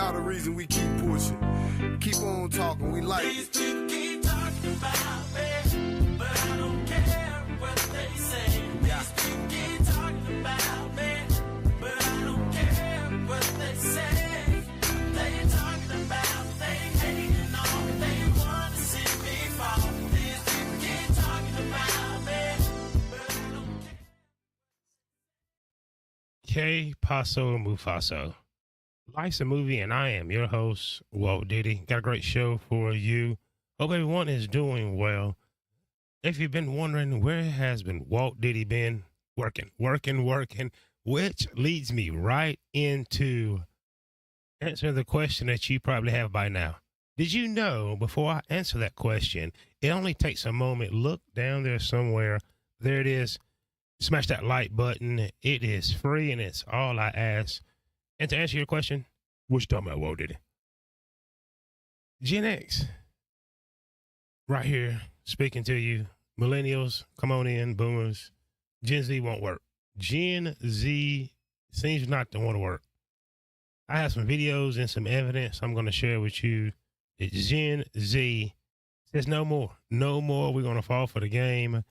y'all the reason we keep pushing. Keep on talking, we like These it. people keep talking about me, but I don't care what they say. These people keep talking about me, but I don't care what they say. They talking about, they hating on me, they want to see me fall. These people keep talking about me, but I don't care. K, Paso, Mufaso. Life's a movie, and I am your host, Walt Diddy. Got a great show for you. Hope everyone is doing well. If you've been wondering, where has been Walt Diddy been? Working, which leads me right into answering the question that you probably have by now. Did you know, before I answer that question, it only takes a moment. Look down there somewhere. There it is. Smash that like button. It is free, and it's all I ask. And to answer your question, what you talking about, Walt Diddy? Gen X, right here, speaking to you. Millennials, come on in. Boomers. Gen Z won't work. Gen Z seems not to want to work. I have some videos and some evidence I'm going to share with you. It's Gen Z says no more. No more. We're going to fall for the game.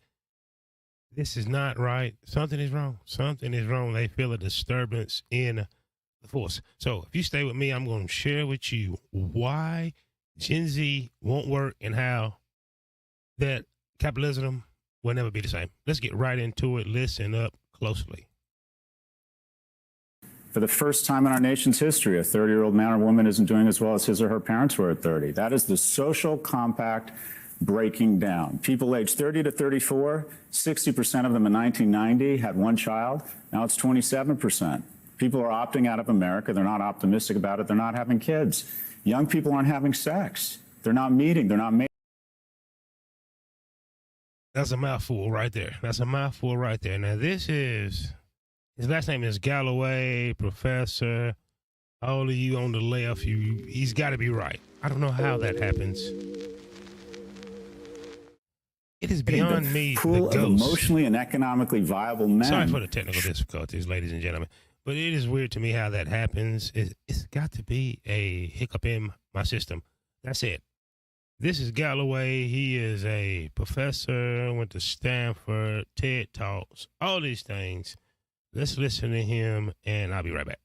This is not right. Something is wrong. Something is wrong. They feel a disturbance in the force. So if you stay with me, I'm going to share with you why Gen Z won't work and how that capitalism will never be the same. Let's get right into it. Listen up closely. For the first time in our nation's history, a 30-year-old man or woman isn't doing as well as his or her parents were at 30. That is the social compact breaking down. People aged 30 to 34, 60% of them in 1990 had one child. Now it's 27%. People are opting out of America. They're not optimistic about it. They're not having kids. Young people aren't having sex. They're not meeting. They're not making. That's a mouthful right there. That's a mouthful right there. Now, this is, his last name is Galloway, Professor. All of you on the left, he's got to be right. I don't know how that happens. It is beyond me. Pool of emotionally and economically viable men. Sorry for the technical difficulties, ladies and gentlemen. But it is weird to me how that happens. It's got to be a hiccup in my system. That's it. This is Galloway. He is a professor, went to Stanford, TED Talks, all these things. Let's listen to him, and I'll be right back.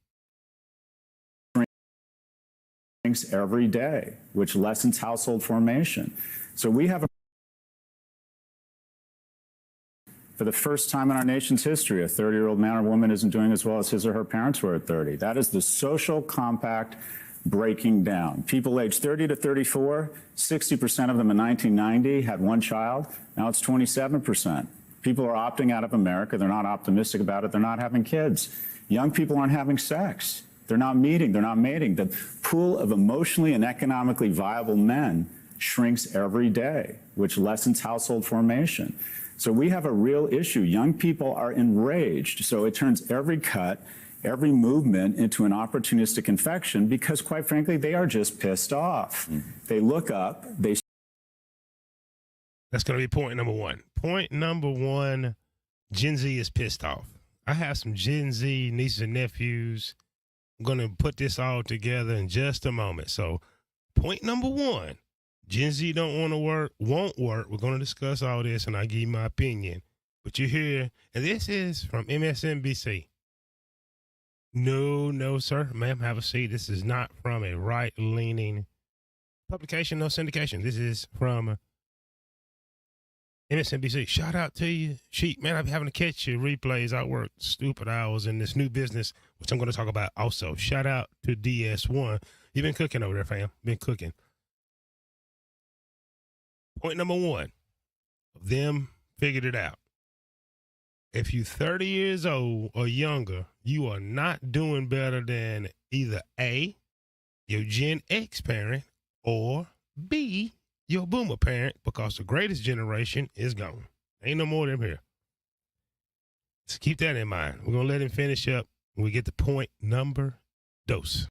Every day, which lessens household formation. So we have for the first time in our nation's history, a 30-year-old man or woman isn't doing as well as his or her parents were at 30. That is the social compact breaking down. People aged 30 to 34, 60% of them in 1990 had one child. Now it's 27%. People are opting out of America. They're not optimistic about it. They're not having kids. Young people aren't having sex. They're not meeting. They're not mating. The pool of emotionally and economically viable men shrinks every day, which lessens household formation. So we have a real issue. Young people are enraged. So it turns every cut, every movement into an opportunistic infection because, quite frankly, they are just pissed off. They look up. That's going to be point number one. Point number one, Gen Z is pissed off. I have some Gen Z nieces and nephews. I'm going to put this all together in just a moment. So point number one, Gen Z don't want to work, won't work. We're going to discuss all this, and I'll give you my opinion. But you're here, and this is from MSNBC. No, sir. Ma'am, have a seat. This is not from a right-leaning publication, no syndication. This is from MSNBC. Shout out to you. Sheep, man, I'm having to catch your replays. I work stupid hours in this new business, which I'm going to talk about also. Shout out to DS1. You've been cooking over there, fam. Been cooking. Point number one, them figured it out. If you're 30 years old or younger, you are not doing better than either A, your Gen X parent, or B, your boomer parent, because the greatest generation is gone. Ain't no more of them here. So keep that in mind. We're going to let him finish up when we get to point number dos.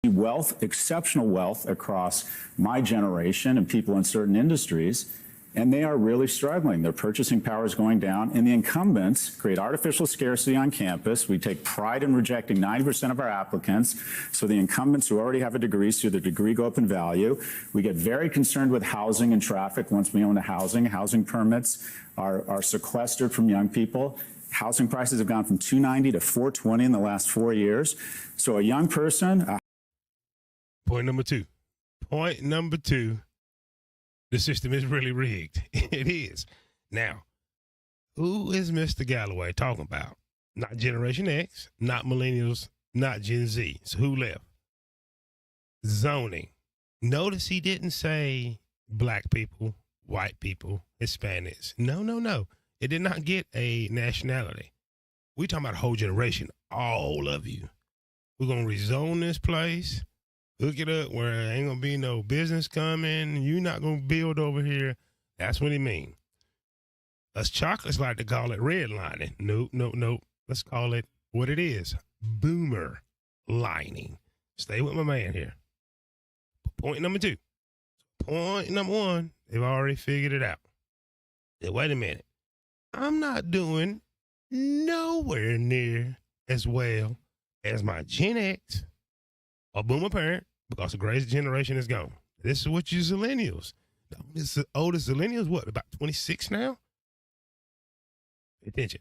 Wealth, exceptional wealth across my generation and people in certain industries. and they are really struggling. Their purchasing power is going down, and the incumbents create artificial scarcity on campus. We take pride in rejecting 90% of our applicants, so the incumbents who already have a degree see their degree go up in value. We get very concerned with housing and traffic once we own a housing. Housing permits are sequestered from young people. Housing prices have gone from $290 to $420 in the last 4 years. So a young person... Point number two. Point number two. The system is really rigged. It is. Now, who is Mr. Galloway talking about? Not Generation X, not millennials, not Gen Z. So who left? Zoning. Notice he didn't say black people, white people, Hispanics. No. It did not get a nationality. We talking about a whole generation, all of you. We're going to rezone this place, hook it up where there ain't going to be no business coming. You're not going to build over here. That's what he mean. Us chocolates like to call it redlining. Nope. Let's call it what it is. Boomer lining. Stay with my man here. Point number two. Point number one, they've already figured it out. Wait a minute. I'm not doing nowhere near as well as my Gen X or boomer parent because the greatest generation is gone. This is what you millennials. The oldest millennials, what, about 26 now? Pay attention.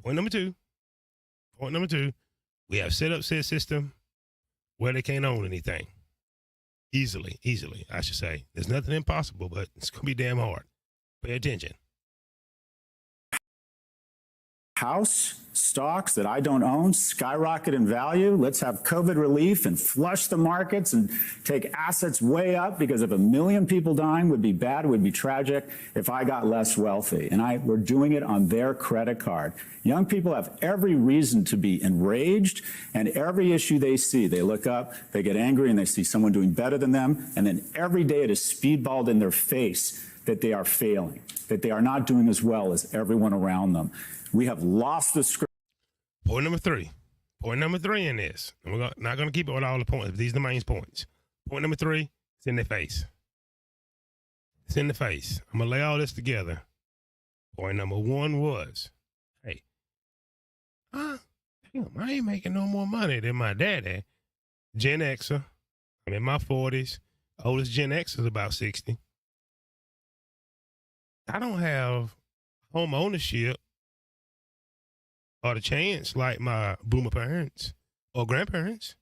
Point number two. We have set up said system where they can't own anything. Easily, I should say. There's nothing impossible, but it's going to be damn hard. Pay attention. House stocks that I don't own skyrocket in value. Let's have COVID relief and flush the markets and take assets way up, because if 1 million people dying would be bad, would be tragic if I got less wealthy. And we're doing it on their credit card. Young people have every reason to be enraged, and every issue they see, they look up, they get angry, and they see someone doing better than them. And then every day it is speedballed in their face that they are failing, that they are not doing as well as everyone around them. We have lost the script. Point number three in this, and we're not going to keep it with all the points, but these are the main points. Point number three, it's in their face. It's in the face. I'm going to lay all this together. Point number one was, hey, damn, I ain't making no more money than my daddy. Gen Xer, I'm in my 40s. Oldest Gen X is about 60. I don't have home ownership or the chance like my boomer parents or grandparents.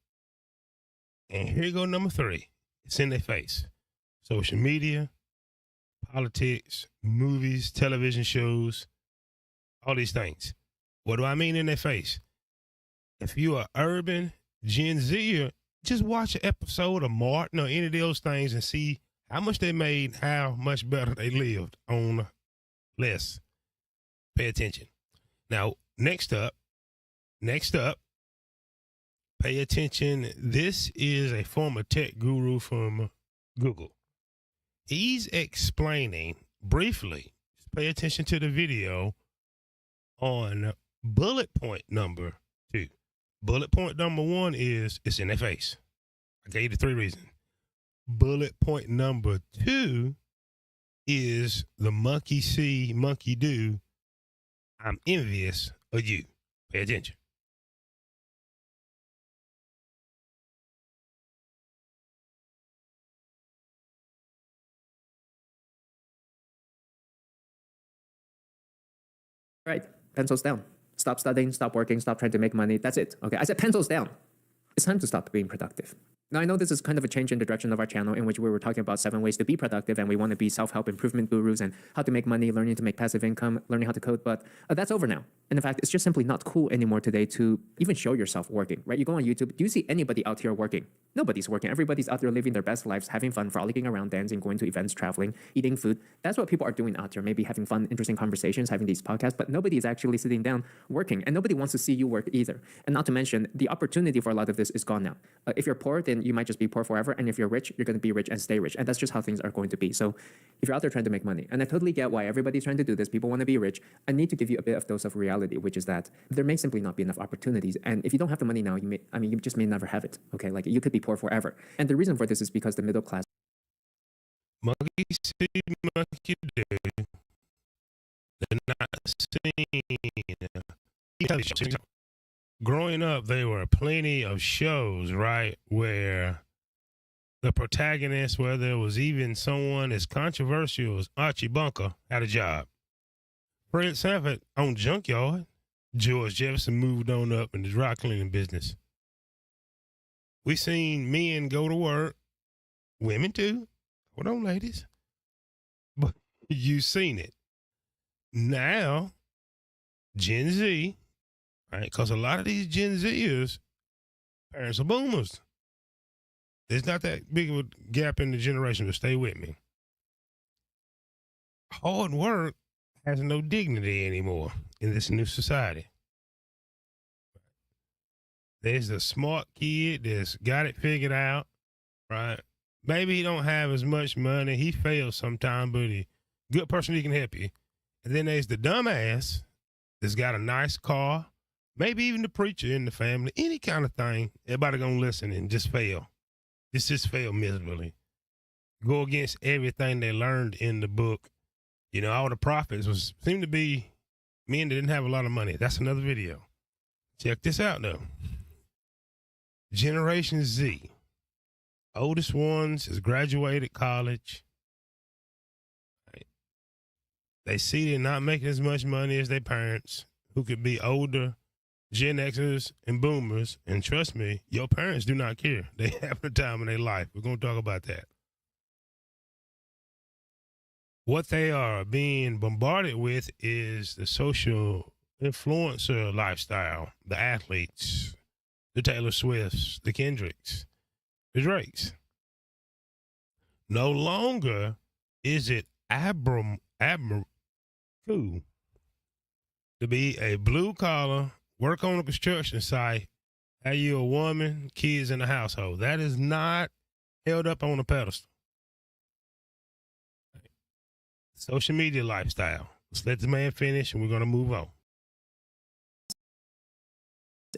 And here go number three. It's in their face. Social media, politics, movies, television shows, all these things. What do I mean in their face? If you're an urban Gen Zer, just watch an episode of Martin or any of those things and see how much they made, how much better they lived on less. Pay attention. Now, next up, pay attention. This is a former tech guru from Google. He's explaining briefly, pay attention to the video on bullet point number two. Bullet point number one is it's in their face. I gave you the three reasons. Bullet point number two is the monkey see, monkey do. I'm envious of you. Pay attention. Right, pencils down. Stop studying, stop working, stop trying to make money. That's it. Okay, I said pencils down. It's time to stop being productive. Now, I know this is kind of a change in the direction of our channel, in which we were talking about 7 ways to be productive, and we want to be self-help improvement gurus and how to make money, learning to make passive income, learning how to code, but that's over now. And in fact, it's just simply not cool anymore today to even show yourself working, right? You go on YouTube, do you see anybody out here working? Nobody's working. Everybody's out there living their best lives, having fun, frolicking around, dancing, going to events, traveling, eating food. That's what people are doing out there, maybe having fun, interesting conversations, having these podcasts, but nobody is actually sitting down working, and nobody wants to see you work either. And not to mention, the opportunity for a lot of this is gone now. If you're poor, then you might just be poor forever. And if you're rich, you're going to be rich and stay rich. And that's just how things are going to be. So if you're out there trying to make money, and I totally get why everybody's trying to do this, people want to be rich, I need to give you a bit of dose of reality, which is that there may simply not be enough opportunities. And if you don't have the money now, you just may never have it. Okay, like you could be poor forever. And the reason for this is because the middle class. Monkey see, monkey do. They're not seen. Growing up, there were plenty of shows, right, where the protagonist, whether it was even someone as controversial as Archie Bunker, had a job. Fred Sanford on Junkyard. George Jefferson moved on up in the dry cleaning business. We seen men go to work, women too. Hold on, ladies. But you seen it. Now, Gen Z, right? Because a lot of these Gen Zers, parents are boomers. There's not that big of a gap in the generation, but stay with me. Hard work has no dignity anymore in this new society. There's the smart kid that's got it figured out, right? Maybe he don't have as much money. He fails sometime, but he good person, he can help you. And then there's the dumbass that's got a nice car, maybe even the preacher in the family, any kind of thing. Everybody gonna listen and just fail. Just fail miserably. Go against everything they learned in the book. You know, all the prophets seem to be men that didn't have a lot of money. That's another video. Check this out, though. Generation Z. Oldest ones has graduated college. Right. They see they're not making as much money as their parents, who could be older, Gen Xers and boomers. And trust me, your parents do not care. They have the time in their life. We're going to talk about that. What they are being bombarded with is the social influencer lifestyle, the athletes, the Taylor Swifts, the Kendricks, the Drakes. No longer is it cool to be a blue collar, work on a construction site, have you a woman, kids in the household. That is not held up on a pedestal. Social media lifestyle. Let's let the man finish and we're going to move on.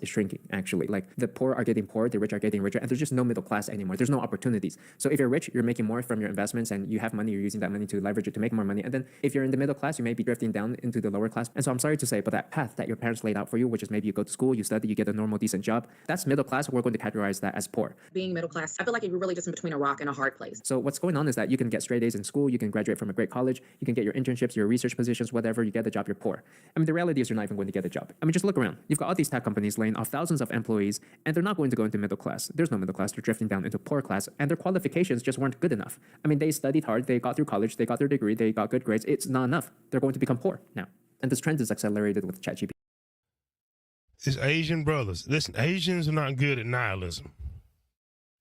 Is shrinking, actually. Like, the poor are getting poorer, the rich are getting richer, and there's just no middle class anymore. There's no opportunities. So if you're rich, you're making more from your investments and you have money, you're using that money to leverage it to make more money. And then if you're in the middle class, you may be drifting down into the lower class. And so I'm sorry to say, but that path that your parents laid out for you, which is maybe you go to school, you study, you get a normal, decent job, that's middle class. We're going to categorize that as poor. Being middle class, I feel like you're really just in between a rock and a hard place. So what's going on is that you can get straight A's in school, you can graduate from a great college, you can get your internships, your research positions, whatever, you get a job, you're poor. I mean, the reality is you're not even going to get a job. I mean, just look around. You've got all these tech companies laying off thousands of employees, and they're not going to go into middle class. There's no middle class. They're drifting down into poor class, and their qualifications just weren't good enough. I mean, they studied hard, they got through college, they got their degree, they got good grades. It's not enough. They're going to become poor now. And this trend is accelerated with ChatGPT. It's Asian brothers. Listen, Asians are not good at nihilism.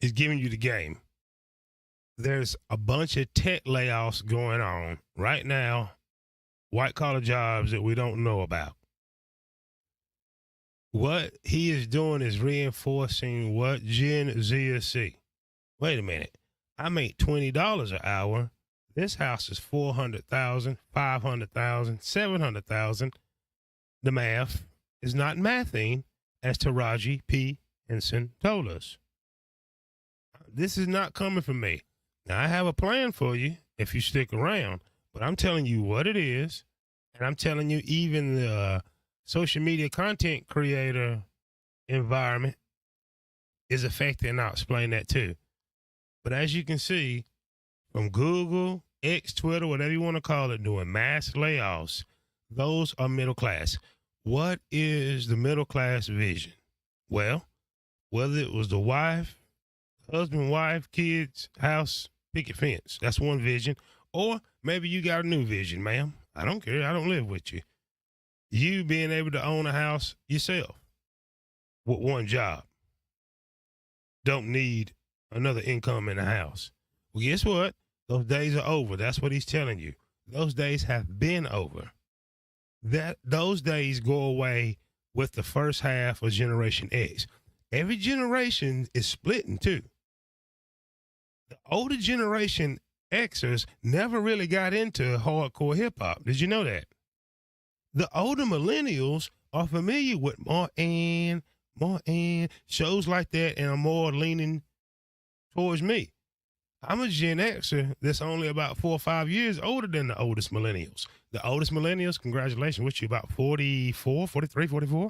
It's giving you the game. There's a bunch of tech layoffs going on right now, white collar jobs that we don't know about. What he is doing is reinforcing what Gen Zers see. Wait a minute. I make $20 an hour. This house is $400,000, $500,000, $700,000. The math is not mathing, as Taraji P. Henson told us. This is not coming from me. Now, I have a plan for you if you stick around, but I'm telling you what it is, and I'm telling you even the social media content creator environment is affected, and I'll explain that too. But as you can see, from Google, X, Twitter, whatever you want to call it, doing mass layoffs, those are middle class. What is the middle class vision? Well, whether it was the wife, husband, wife, kids, house, picket fence, that's one vision. Or maybe you got a new vision, ma'am. I don't care. I don't live with you. You being able to own a house yourself with one job. Don't need another income in the house. Well, guess what? Those days are over. That's what he's telling you. Those days have been over. Those days go away with the first half of Generation X. Every generation is splitting too. The older generation Xers never really got into hardcore hip hop. Did you know that? The older millennials are familiar with Martin, shows like that, and are more leaning towards me. I'm a Gen Xer that's only about 4 or 5 years older than the oldest millennials. The oldest millennials, congratulations, what you about 44, 43, 44?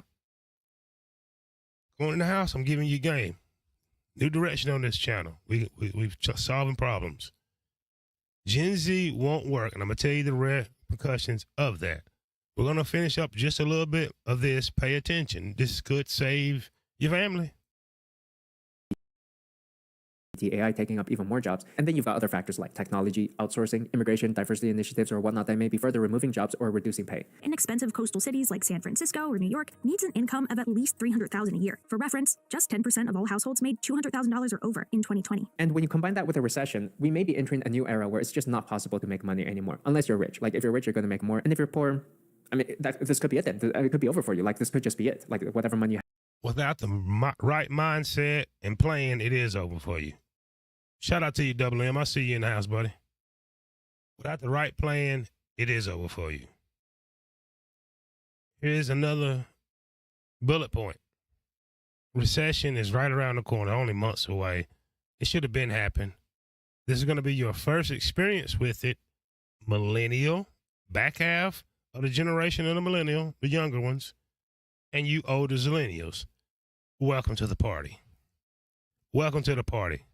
Going in the house, I'm giving you game. New direction on this channel. We're solving problems. Gen Z won't work, and I'm going to tell you the repercussions of that. We're going to finish up just a little bit of this. Pay attention. This could save your family. The AI taking up even more jobs. And then you've got other factors like technology, outsourcing, immigration, diversity initiatives, or whatnot that may be further removing jobs or reducing pay. Inexpensive coastal cities like San Francisco or New York needs an income of at least $300,000 a year. For reference, just 10% of all households made $200,000 or over in 2020. And when you combine that with a recession, we may be entering a new era where it's just not possible to make money anymore, unless you're rich. Like if you're rich, you're going to make more. And if you're poor, I mean, this could be it then. It could be over for you. Like this could just be it. Like whatever money you have. Without the right mindset and plan, it is over for you. Shout out to you, Double M. I see you in the house, buddy. Without the right plan, it is over for you. Here's another bullet point. Recession is right around the corner, only months away. It should have been happened. This is going to be your first experience with it. Millennial, back half of the generation of the millennial, the younger ones, and you older zillennials. Welcome to the party. Welcome to the party.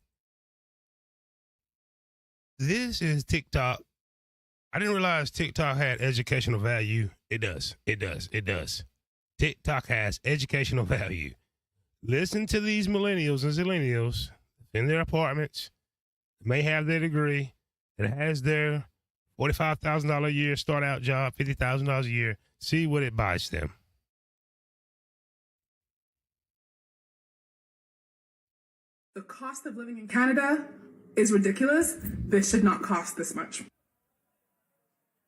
This is TikTok. I didn't realize TikTok had educational value. It does. It does. It does. TikTok has educational value. Listen to these millennials and zillennials in their apartments, may have their degree, that has their $45,000 a year start out job, $50,000 a year. See what it buys them. The cost of living in Canada is ridiculous. This should not cost this much.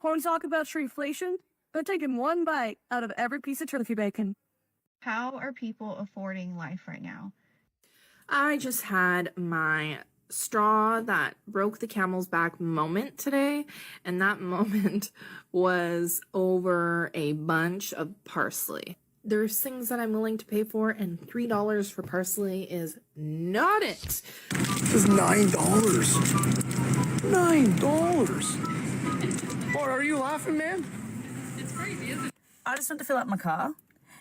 Want to talk about shrinkflation? They're taking one bite out of every piece of turkey bacon. How are people affording life right now? I just had my straw that broke the camel's back moment today, and that moment was over a bunch of parsley. There's things that I'm willing to pay for, and $3 for parsley is not it. This is $9. $9. What, are you laughing, man? It's crazy, isn't it? I just went to fill up my car,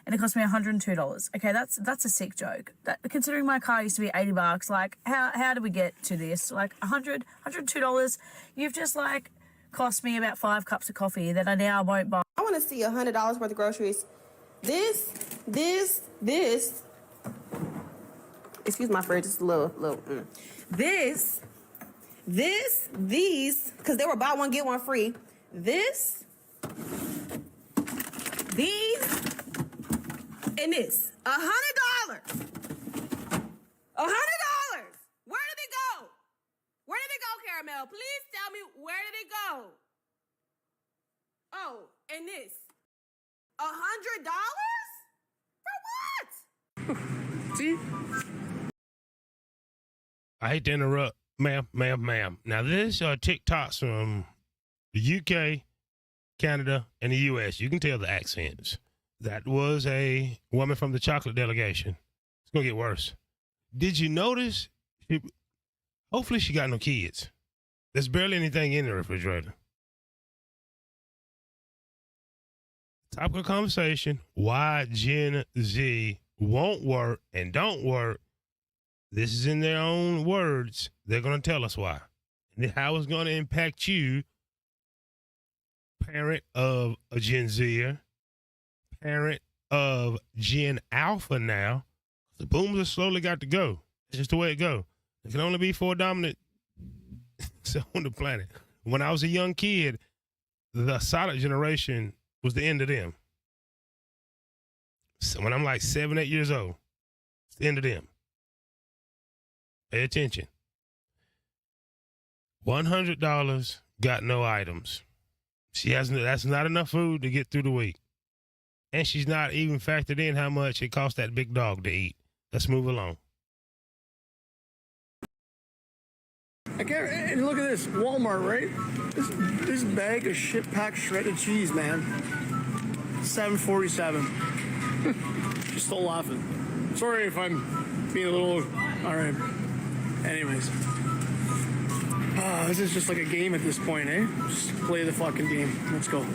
and it cost me $102. Okay, that's a sick joke. Considering my car used to be $80, like how did we get to this? Like $102. You've just like cost me about 5 cups of coffee that I now won't buy. I want to see $100 worth of groceries. This. Excuse my fridge, it's a little. These, because they were buy one, get one free. These, and this. $100. $100. Where did it go? Where did it go, Caramel? Please tell me, where did it go? Oh, and this. $100? For what? See? I hate to interrupt, ma'am. Now, this TikToks from the UK, Canada, and the US. You can tell the accents. That was a woman from the chocolate delegation. It's going to get worse. Did you notice? Hopefully she got no kids. There's barely anything in the refrigerator. Topic of conversation, why Gen Z won't work and don't work. This is in their own words. They're going to tell us why. And how it's going to impact you, parent of a Gen Zer, parent of Gen Alpha now. The boomers have slowly got to go. It's just the way it goes. There can only be 4 dominant on the planet. When I was a young kid, the silent generation was the end of them. So when I'm like 7, 8 years old, it's the end of them. Pay attention. $100 got no items. That's not enough food to get through the week. And she's not even factored in how much it costs that big dog to eat. Let's move along. I can't, and look at this, Walmart, right? This bag of shit-packed shredded cheese, man. $7.47. Just still laughing. Sorry if I'm being a little, all right. Anyways. This is just like a game at this point, eh? Just play the fucking game. Let's go.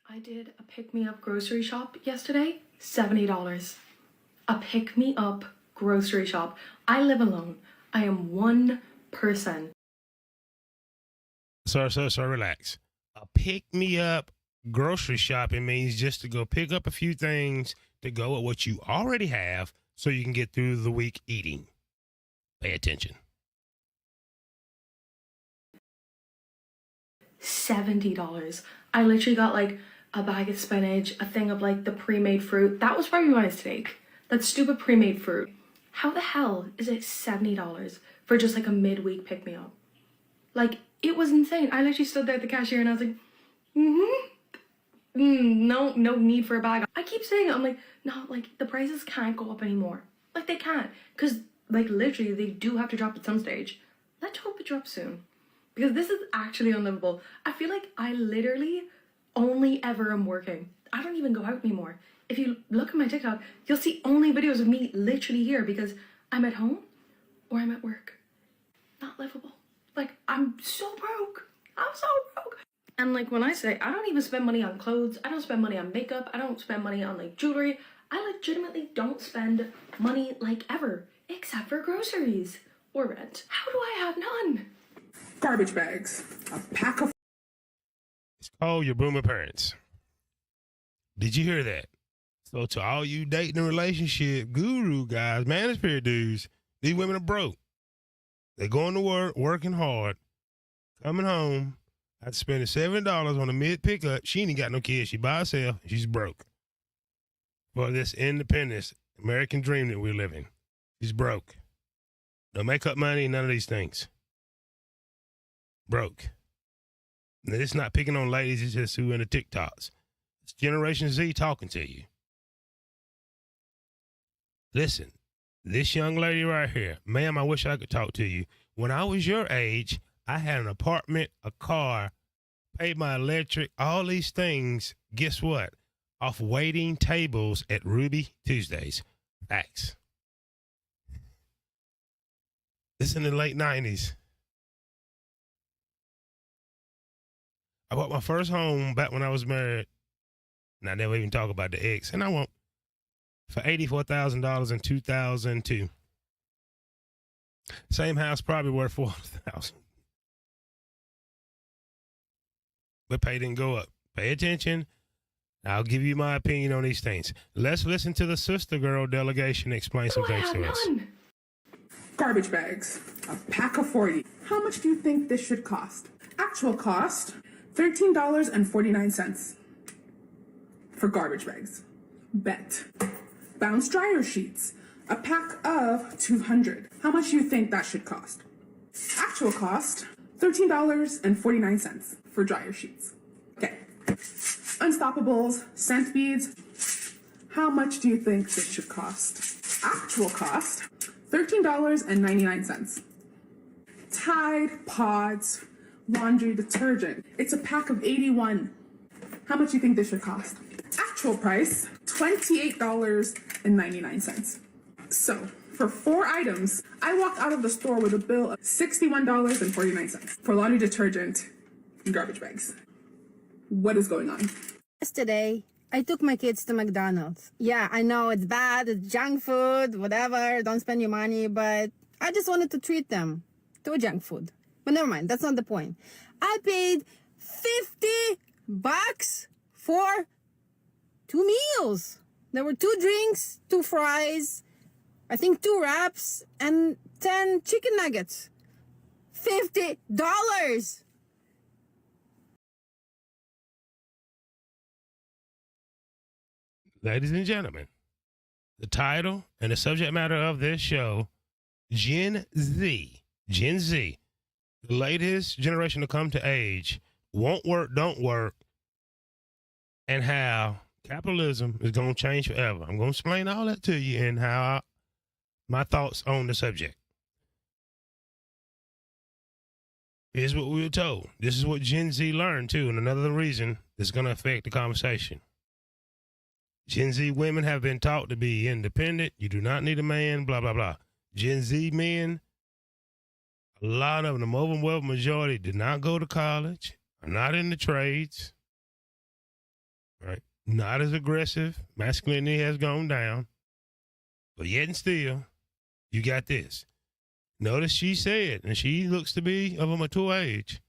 I did a pick-me-up grocery shop yesterday, $70. A pick-me-up grocery shop. I live alone. I am one person. So relax. A pick-me-up grocery shopping means just to go pick up a few things to go with what you already have so you can get through the week eating. Pay attention. $70. I literally got like a bag of spinach, a thing of like the pre-made fruit. That was probably my mistake. That stupid pre-made fruit. How the hell is it $70 for just like a midweek pick-me-up? Like, it was insane. I literally stood there at the cashier and I was like, no need for a bag. I keep saying it. I'm like, no, like the prices can't go up anymore. Like they can't. Because like literally they do have to drop at some stage. Let's hope it drops soon. Because this is actually unlivable. I feel like I literally only ever am working. I don't even go out anymore. If you look at my TikTok, you'll see only videos of me literally here because I'm at home or I'm at work. Not livable. Like, I'm so broke. I'm so broke. And like when I say, I don't even spend money on clothes. I don't spend money on makeup. I don't spend money on like jewelry. I legitimately don't spend money like ever, except for groceries or rent. How do I have none? Garbage bags. A pack of... It's called your boomer parents. Did you hear that? So to all you dating and relationship guru guys, manosphere dudes, these women are broke. They're going to work, working hard, coming home, after spending $7 on a mid pickup. She ain't got no kids. She by herself. She's broke. For this independence, American dream that we're living. She's broke. No makeup money, none of these things. Broke. Now, it's not picking on ladies, it's just who in the TikToks. It's Generation Z talking to you. Listen, this young lady right here, ma'am, I wish I could talk to you. When I was your age, I had an apartment, a car, paid my electric, all these things. Guess what? Off waiting tables at Ruby Tuesdays. Facts. This in the late 90s. I bought my first home back when I was married. And I never even talk about the ex. And I won't. For $84,000 in 2002. Same house probably worth $400,000. But pay didn't go up. Pay attention. I'll give you my opinion on these things. Let's listen to the sister girl delegation explain some things to us. Garbage bags. A pack of 40. How much do you think this should cost? Actual cost, $13.49 for garbage bags. Bet. Bounce dryer sheets. A pack of 200. How much do you think that should cost? Actual cost, $13.49 for dryer sheets. Okay. Unstoppables, scent beads. How much do you think this should cost? Actual cost, $13.99. Tide Pods laundry detergent. It's a pack of 81. How much do you think this should cost? Actual price, $28.99. So, for 4 items, I walked out of the store with a bill of $61.49 for laundry detergent and garbage bags. What is going on? Yesterday, I took my kids to McDonald's. Yeah, I know it's bad, it's junk food, whatever, don't spend your money, but I just wanted to treat them to a junk food. But never mind, that's not the point. I paid $50 for 2 meals. There were 2 drinks, 2 fries, I think 2 wraps, and 10 chicken nuggets. $50! Ladies and gentlemen, the title and the subject matter of this show, Gen Z, the latest generation to come to age, won't work, don't work, and how capitalism is going to change forever. I'm going to explain all that to you and how my thoughts on the subject. Here's what we were told. This is what Gen Z learned, too, and another reason that's going to affect the conversation. Gen Z women have been taught to be independent. You do not need a man, blah, blah, blah. Gen Z men A lot of them, the overwhelming majority, did not go to college, are not in the trades, right? Not as aggressive. Masculinity has gone down. But yet and still, you got this. Notice she said, and she looks to be of a mature age,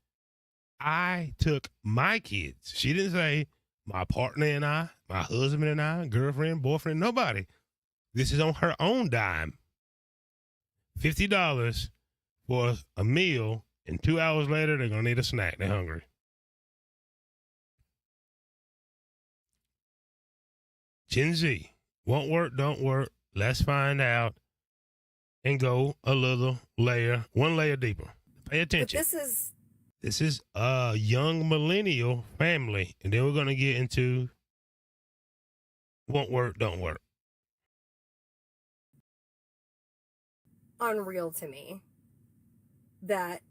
I took my kids. She didn't say my partner and I, my husband and I, girlfriend, boyfriend, nobody. This is on her own dime. $50 for a meal, and 2 hours later, they're going to need a snack. They're hungry. Gen Z, won't work, don't work. Let's find out and go a little layer, one layer deeper. Pay attention. But this is a young millennial family, and then we're going to get into won't work, don't work. Unreal to me that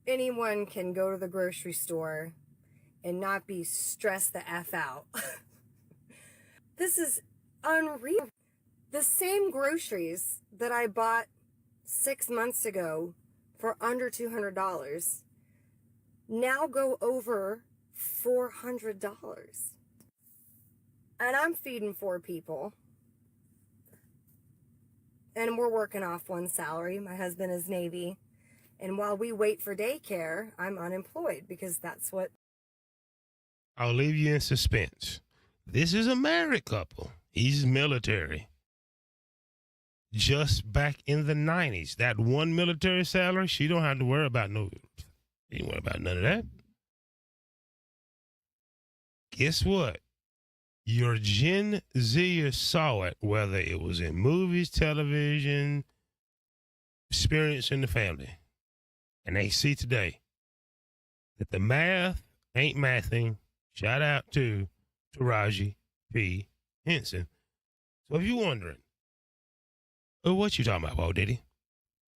anyone can go to the grocery store and not be stressed the F out. This is unreal. The same groceries that I bought 6 months ago for under $200 now go over $400. And I'm feeding 4 people. And we're working off one salary. My husband is Navy. And while we wait for daycare, I'm unemployed because that's what... I'll leave you in suspense. This is a married couple. He's military. Just back in the 90s, that one military salary, she don't have to worry about she don't worry about none of that. Guess what? Your Gen Zers saw it, whether it was in movies, television, experience in the family. And they see today that the math ain't mathing. Shout out to Taraji P. Henson. So if you're wondering, what you talking about, Walt Diddy?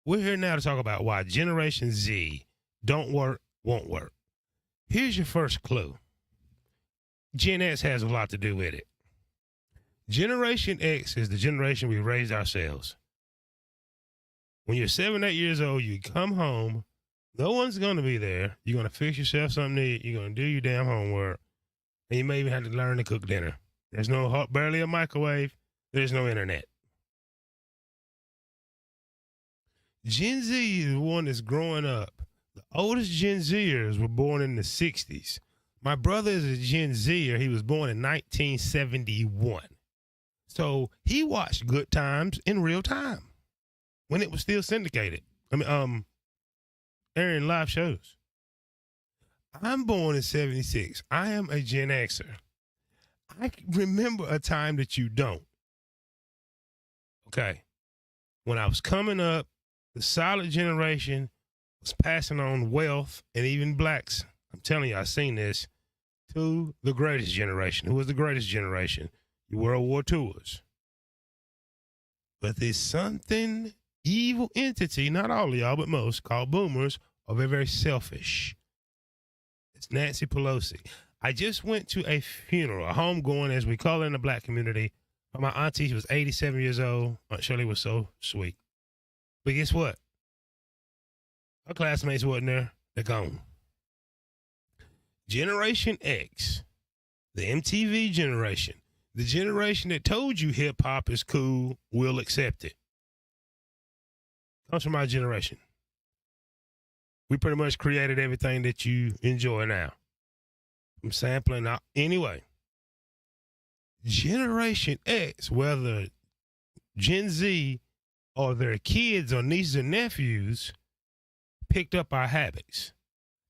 We're here now to talk about why Generation Z don't work, won't work. Here's your first clue. Gen X has a lot to do with it. Generation X is the generation we raised ourselves. When you're 7, 8 years old, you come home, no one's going to be there. You're going to fix yourself something to eat. You're going to do your damn homework. And you may even have to learn to cook dinner. There's barely a microwave. There's no internet. Gen Z is the one that's growing up. The oldest Gen Zers were born in the 60s. My brother is a Gen Zer. He was born in 1971. So he watched Good Times in real time when it was still syndicated. Airing live shows. I'm born in 76. I am a Gen Xer. I remember a time that you don't. Okay. When I was coming up, the solid generation was passing on wealth and even blacks. I'm telling you, I've seen this to the greatest generation. Who was the greatest generation? Your World War IIs. But there's something evil entity, not all of y'all, but most, called boomers, are very, very selfish. It's Nancy Pelosi. I just went to a funeral, a homegoing, as we call it in the black community, for my auntie. She was 87 years old. Aunt Shirley was so sweet. But guess what? Her classmates wasn't there. They're gone. Generation X, the MTV generation, the generation that told you hip hop is cool, will accept it, comes from our generation. We pretty much created everything that you enjoy now. I'm sampling out. Anyway, Generation X, whether Gen Z or their kids or nieces and nephews, picked up our habits.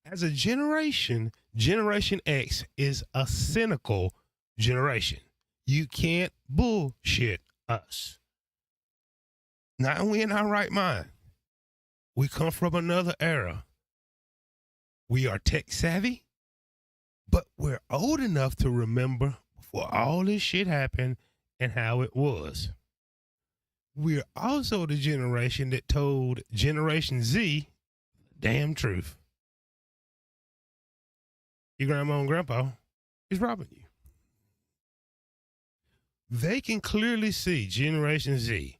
As a generation, Generation X is a cynical generation. You can't bullshit us. Not we in our right mind. We come from another era. We are tech savvy, but we're old enough to remember before all this shit happened and how it was. We're also the generation that told Generation Z the damn truth. Your grandma and grandpa is robbing you. They can clearly see Generation Z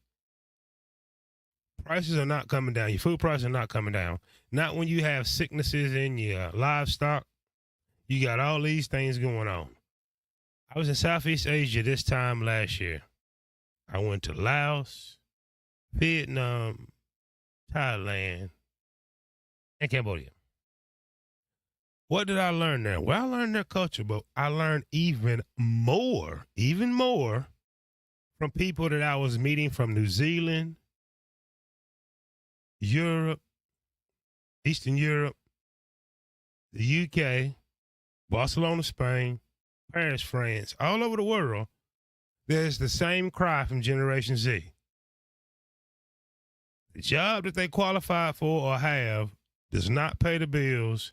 Prices are not coming down. Your food prices are not coming down. Not when you have sicknesses in your livestock. You got all these things going on. I was in Southeast Asia this time last year. I went to Laos, Vietnam, Thailand, and Cambodia. What did I learn there? Well, I learned their culture, but I learned even more from people that I was meeting from New Zealand, Europe, Eastern Europe, the UK, Barcelona, Spain, Paris, France, all over the world. There's the same cry from Generation Z. The job that they qualify for or have does not pay the bills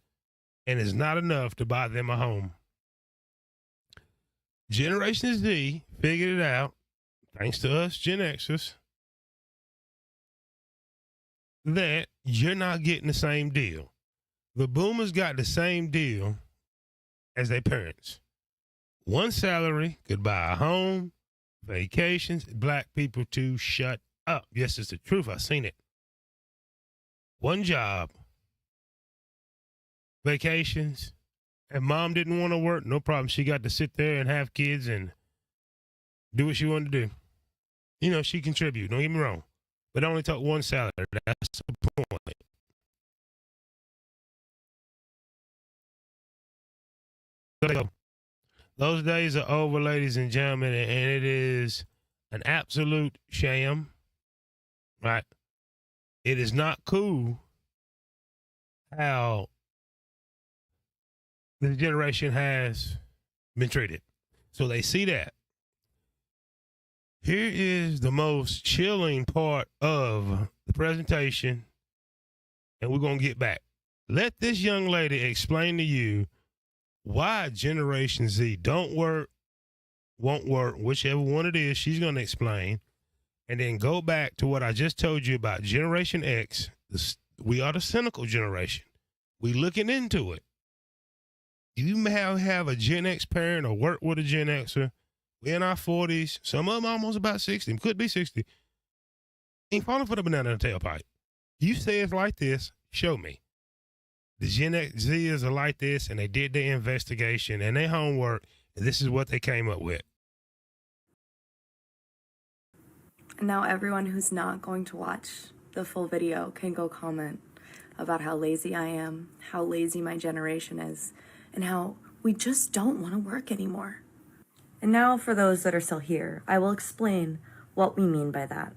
and is not enough to buy them a home. Generation Z figured it out, thanks to us Gen Xers, that you're not getting the same deal. The boomers got the same deal as their parents. One salary could buy a home, vacations. Black people to shut up. Yes, it's the truth. I've seen it. One job, vacations, and mom didn't want to work. No problem. She got to sit there and have kids and do what she wanted to do. You know, she contributed. Don't get me wrong. But it only took one salary. That's the point. So, those days are over, ladies and gentlemen, and it is an absolute sham, right? It is not cool how this generation has been treated. So they see that. Here is the most chilling part of the presentation, and we're going to get back. Let this young lady explain to you why Generation Z don't work, won't work, whichever one it is, she's going to explain. And then go back to what I just told you about Generation X. We are the cynical generation. We looking into it. You may have a Gen X parent or work with a Gen Xer. We're in our 40s. Some of them almost about 60. Could be 60. Ain't falling for the banana in the tailpipe. You say it's like this, show me. The Gen X Zers are like this, and they did their investigation and their homework, and this is what they came up with. Now everyone who's not going to watch the full video can go comment about how lazy I am, how lazy my generation is, and how we just don't want to work anymore. And now for those that are still here, I will explain what we mean by that.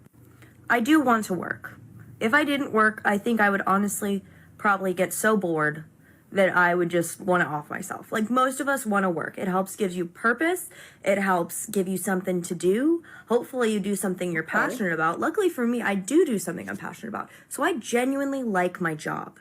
I do want to work. If I didn't work, I think I would honestly probably get so bored that I would just want to off myself. Like, most of us want to work. It helps give you purpose. It helps give you something to do. Hopefully you do something you're passionate about. Luckily for me, I do something I'm passionate about. So I genuinely like my job.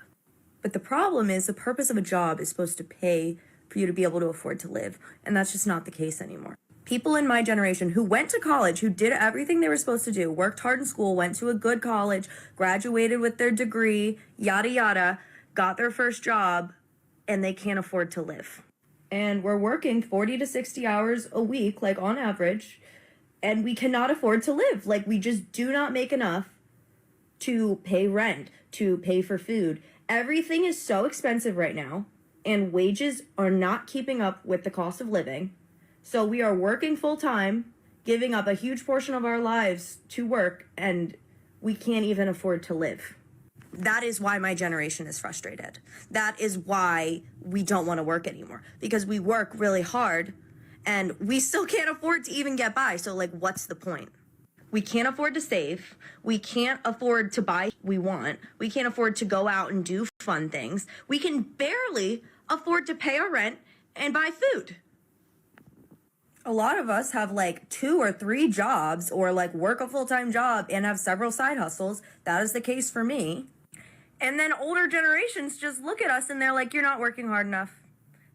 But the problem is the purpose of a job is supposed to pay for you to be able to afford to live. And that's just not the case anymore. People in my generation who went to college, who did everything they were supposed to do, worked hard in school, went to a good college, graduated with their degree, yada, yada, got their first job, and they can't afford to live. And we're working 40 to 60 hours a week, like on average, and we cannot afford to live. Like, we just do not make enough to pay rent, to pay for food. Everything is so expensive right now, and wages are not keeping up with the cost of living. So we are working full time, giving up a huge portion of our lives to work, and we can't even afford to live. That is why my generation is frustrated. That is why we don't want to work anymore, because we work really hard and we still can't afford to even get by. So, like, what's the point? We can't afford to save. We can't afford to buy what we want. We can't afford to go out and do fun things. We can barely afford to pay our rent and buy food. A lot of us have like 2 or 3 jobs, or like work a full-time job and have several side hustles. That is the case for me. And then older generations just look at us and they're like, you're not working hard enough.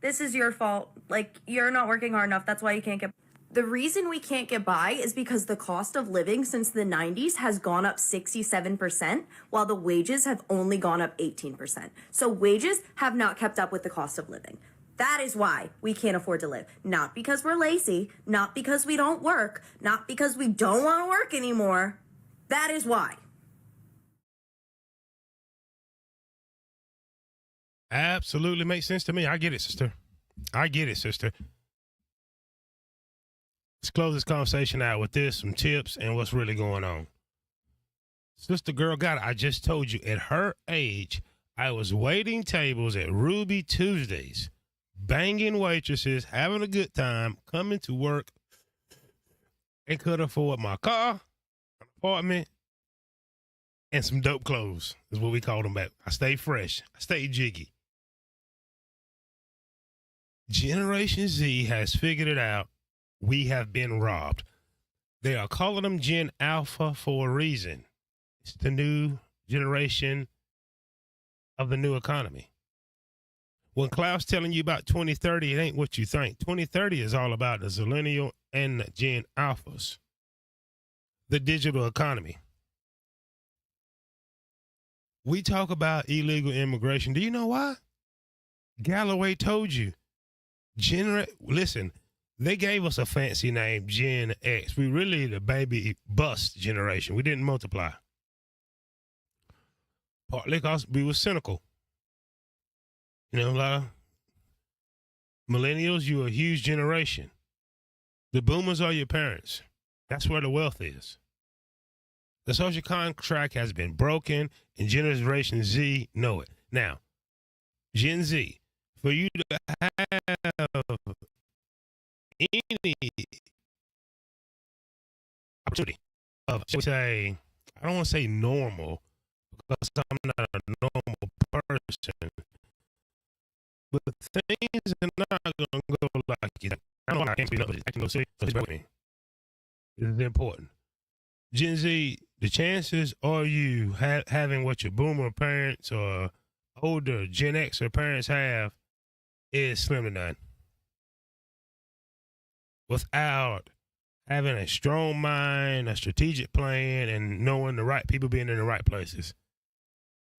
This is your fault. Like, you're not working hard enough. That's why you can't get. The reason we can't get by is because the cost of living since the 90s has gone up 67%, while the wages have only gone up 18%. So wages have not kept up with the cost of living. That is why we can't afford to live. Not because we're lazy, not because we don't work, not because we don't want to work anymore. That is why. Absolutely makes sense to me. I get it, sister. I get it, sister. Let's close this conversation out with this, some tips and what's really going on. Sister Girl got it. I just told you, at her age, I was waiting tables at Ruby Tuesdays, banging waitresses, having a good time, coming to work, and could afford my car, an apartment, and some dope clothes, is what we called them back. I stayed fresh. I stayed jiggy. Generation Z has figured it out. We have been robbed. They are calling them Gen Alpha for a reason. It's the new generation of the new economy. When Klaus telling you about 2030, it ain't what you think. 2030 is all about the Zillennial and the Gen Alphas. The digital economy. We talk about illegal immigration. Do you know why? Galloway told you. Listen, they gave us a fancy name, Gen X. We really the baby bust generation. We didn't multiply. Partly because we were cynical. You know, a lot of millennials, you're a huge generation. The boomers are your parents. That's where the wealth is. The social contract has been broken, and Generation Z know it. Now, Gen Z, for you to have any opportunity of, shall we say, I don't want to say normal, because I'm not a normal person, but things are not going to go like you think. I don't know, I can't speak up, I can go see, so with me. This is important. Gen Z, the chances are you having what your boomer parents or older Gen X or parents have is slim to none. Without having a strong mind, a strategic plan, and knowing the right people being in the right places.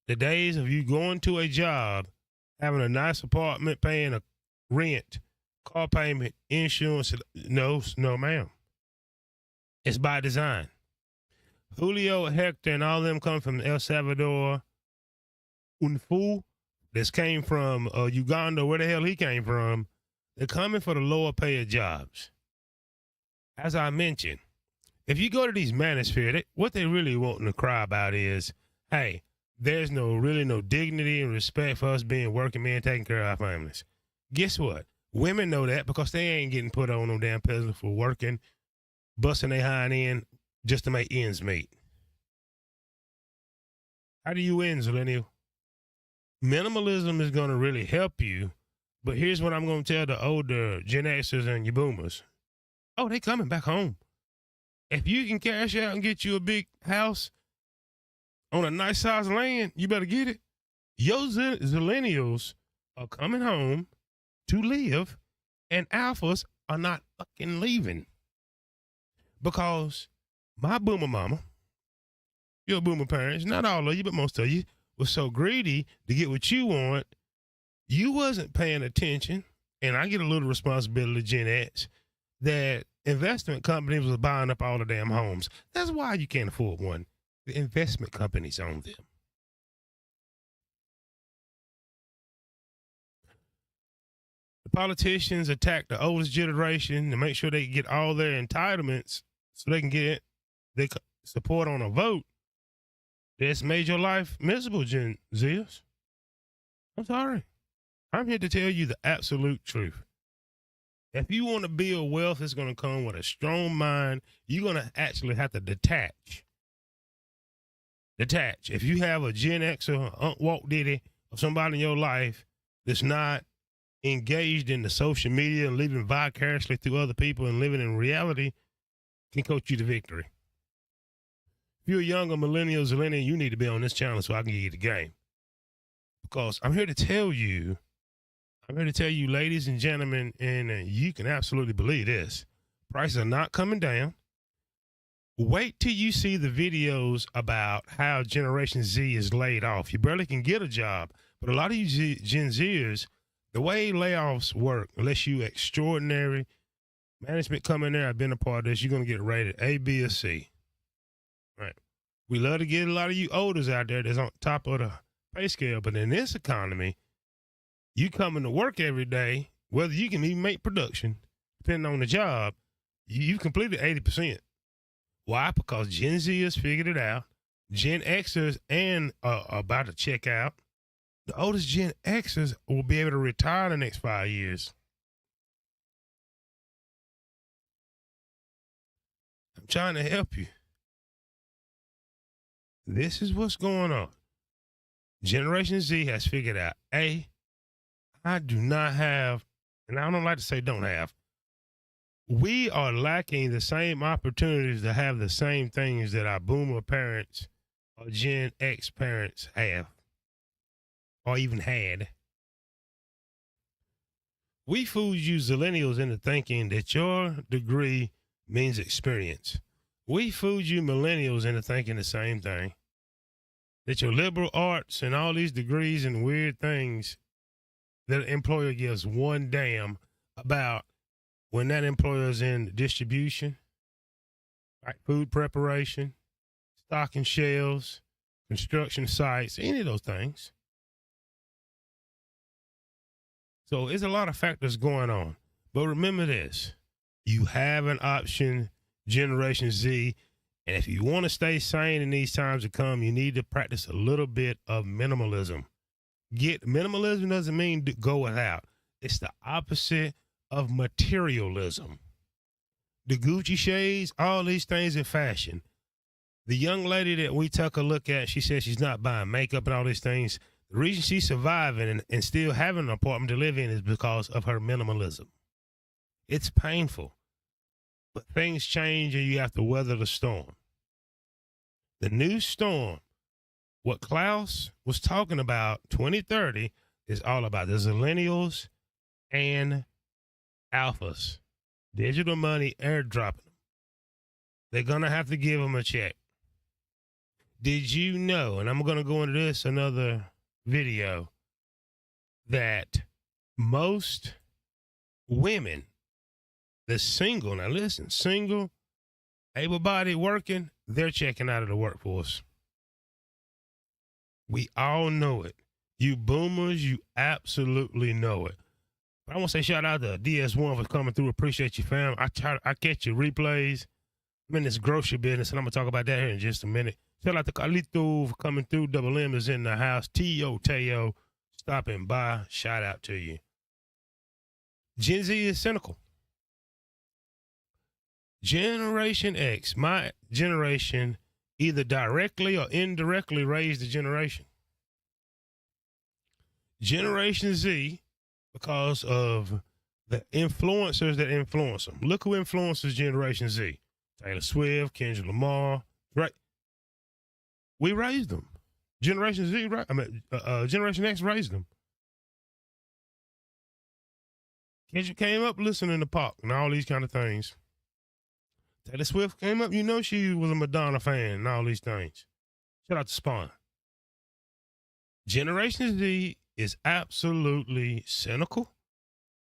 The days of you going to a job, having a nice apartment, paying a rent, car payment, insurance, no, ma'am. It's by design. Julio, Hector, and all of them come from El Salvador. Unfu, this came from Uganda, where the hell he came from. They're coming for the lower paid jobs. As I mentioned, if you go to these manosphere, what they really wanting to cry about is, hey, there's really no dignity and respect for us being working men taking care of our families. Guess what? Women know that because they ain't getting put on no damn pedestal for working, busting their hind end just to make ends meet. How do you win, Zillennial? Minimalism is going to really help you, but here's what I'm going to tell the older Gen Xers and your boomers. Oh, they coming back home. If you can cash out and get you a big house on a nice size land, you better get it. Your Zillennials are coming home to live, and alphas are not fucking leaving. Because my boomer mama, your boomer parents, not all of you, but most of you, was so greedy to get what you want, you wasn't paying attention, and I get a little responsibility, Gen X, that investment companies was buying up all the damn homes. That's why you can't afford one. The investment companies own them. The politicians attack the oldest generation to make sure they get all their entitlements so they can get their support on a vote. That's made your life miserable, Gen Zers. I'm sorry. I'm here to tell you the absolute truth. If you want to build wealth, it's going to come with a strong mind. You're going to actually have to detach. If you have a Gen X or Walt Diddy or somebody in your life that's not engaged in the social media and living vicariously through other people and living in reality, can coach you to victory. If you're a younger millennial, Zillennial, you need to be on this channel so I can give you the game. Because I'm here to tell you, ladies and gentlemen, and you can absolutely believe this, prices are not coming down. Wait till you see the videos about how Generation Z is laid off. You barely can get a job. But a lot of you Gen Zers, the way layoffs work, unless you extraordinary management come in there, I've been a part of this, you're going to get rated A, B, or C. Right. We love to get a lot of you olders out there that's on top of the pay scale. But in this economy, You coming to work every day, whether you can even make production, depending on the job, you've completed 80%. Why? Because Gen Z has figured it out. Gen Xers and are about to check out. The oldest Gen Xers will be able to retire in the next 5 years. I'm trying to help you. This is what's going on. Generation Z has figured out, I do not have, and I don't like to say don't have, we are lacking the same opportunities to have the same things that our boomer parents or Gen X parents have or even had. We fooled you millennials into thinking that your degree means experience. We fooled you millennials into thinking the same thing. That your liberal arts and all these degrees and weird things that an employer gives one damn about when that employer is in distribution, like food preparation, stocking shelves, construction sites, any of those things. So there's a lot of factors going on. But remember this, you have an option, Generation Z, and if you want to stay sane in these times to come, you need to practice a little bit of minimalism. Minimalism doesn't mean to go without. It's the opposite of materialism. The Gucci shades, all these things in fashion. The young lady that we took a look at, she said she's not buying makeup and all these things. The reason she's surviving and still having an apartment to live in is because of her minimalism. It's painful, but things change and you have to weather the storm. The new storm, what Klaus was talking about, 2030, is all about the millennials and alphas. Digital money airdropping them. They're going to have to give them a check. Did you know, and I'm going to go into this another video, that most women that's single, now listen, single, able-bodied working, they're checking out of the workforce. We all know it. You boomers, you absolutely know it. I want to say shout out to DS1 for coming through. Appreciate you, fam. I catch your replays. I'm in this grocery business, and I'm going to talk about that here in just a minute. Shout out to Carlito for coming through. Double M is in the house. Teo Teo stopping by. Shout out to you. Gen Z is cynical. Generation X, my generation, either directly or indirectly raised the generation. Generation Z, because of the influencers that influence them. Look who influences Generation Z. Taylor Swift, Kendrick Lamar, right? We raised them. Generation Z, right? Generation X raised them. Kendrick came up listening to pop and all these kind of things. Taylor Swift came up, you know she was a Madonna fan and all these things. Shout out to Spawn. Generation Z is absolutely cynical.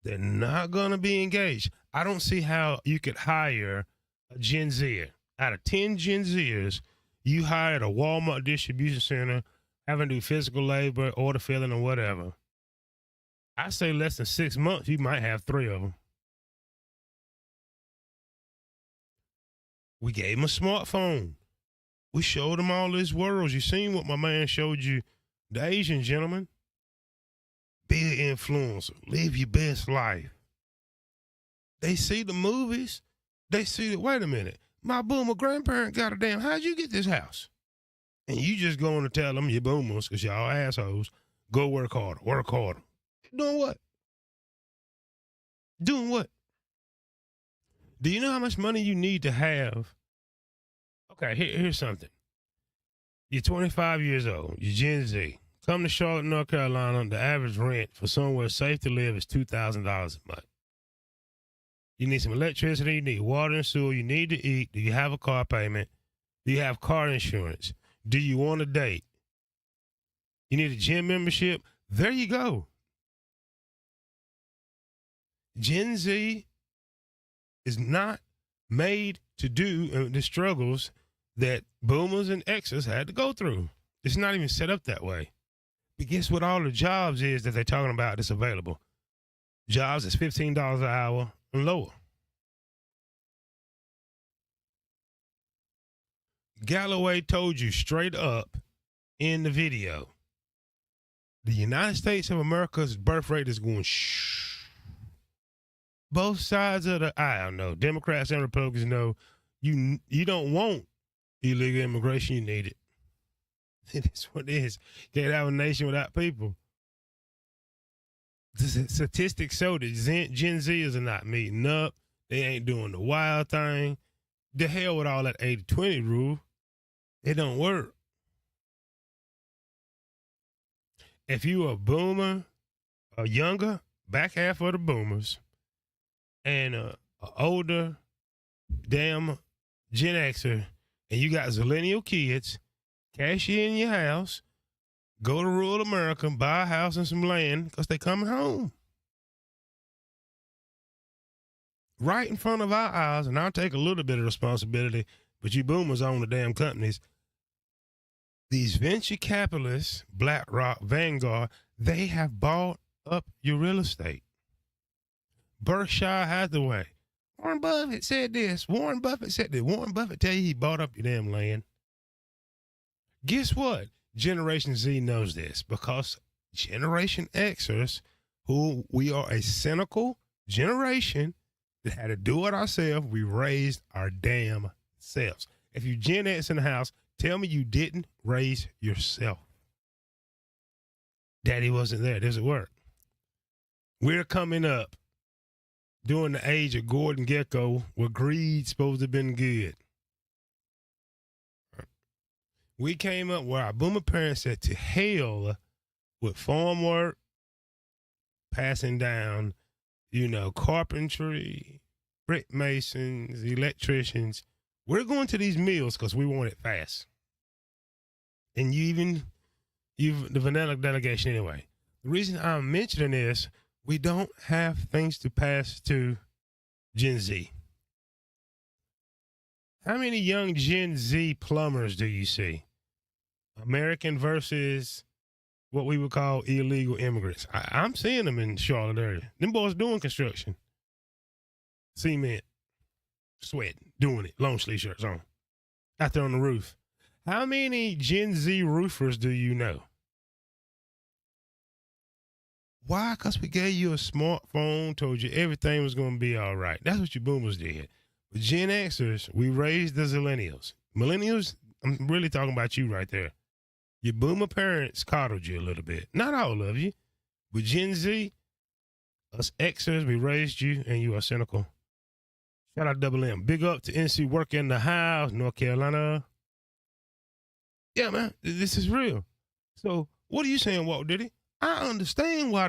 They're not going to be engaged. I don't see how you could hire a Gen Zer. Out of 10 Gen Zers, you hired a Walmart distribution center, having to do physical labor, order filling, or whatever. I say less than 6 months, you might have 3 of them. We gave them a smartphone. We showed them all these worlds. You seen what my man showed you, the Asian gentleman? Be an influencer. Live your best life. They see the movies. They see that, wait a minute, my boomer grandparent got a damn, how'd you get this house? And you just going to tell them, you boomers, because y'all assholes, go work harder, work harder. Doing what? Doing what? Do you know how much money you need to have? Okay, here's something. You're 25 years old. You're Gen Z. Come to Charlotte, North Carolina, the average rent for somewhere safe to live is $2,000 a month. You need some electricity. You need water and sewer. You need to eat. Do you have a car payment? Do you have car insurance? Do you want a date? You need a gym membership? There you go. Gen Z is not made to do the struggles that boomers and Xers had to go through. It's not even set up that way. But guess what all the jobs is that they're talking about that's available? Jobs that's $15 an hour and lower. Galloway told you straight up in the video, the United States of America's birth rate is going shh. Both sides of the aisle know, Democrats and Republicans know, you don't want illegal immigration, you need it. It is what it is. Can't have a nation without people. The statistics show that Gen Zers are not meeting up. They ain't doing the wild thing. The hell with all that 80-20 rule. It don't work. If you a boomer, a younger, back half of the boomers, and a older damn Gen Xer, and you got zillennial kids, cash in your house, go to rural America, buy a house and some land, because they coming home. Right in front of our eyes, and I'll take a little bit of responsibility, but you boomers own the damn companies. These venture capitalists, BlackRock, Vanguard, they have bought up your real estate. Berkshire Hathaway. Warren Buffett said this. Warren Buffett said that. Warren Buffett tell you he bought up your damn land. Guess what? Generation Z knows this because Generation Xers, who we are a cynical generation that had to do it ourselves, we raised our damn selves. If you Gen X in the house, tell me you didn't raise yourself. Daddy wasn't there. Does it work? We're coming up during the age of Gordon Gekko where greed's supposed to have been good. We came up where our boomer parents said to hell with farm work, passing down, carpentry, brick masons, electricians. We're going to these mills because we want it fast. And you've the vanilla delegation anyway. The reason I'm mentioning this, we don't have things to pass to Gen Z. How many young Gen Z plumbers do you see? American versus what we would call illegal immigrants. I'm seeing them in Charlotte area. Them boys doing construction. Cement. Sweating. Doing it. Long sleeve shirts on. Out there on the roof. How many Gen Z roofers do you know? Why? Because we gave you a smartphone, told you everything was going to be all right. That's what you boomers did. But Gen Xers, we raised the zillennials. Millennials, I'm really talking about you right there. Your boomer parents coddled you a little bit. Not all of you. But Gen Z, us Xers, we raised you, and you are cynical. Shout out Double M. Big up to NC Work in the House, North Carolina. Yeah, man, this is real. So what are you saying, Walt Diddy? I understand why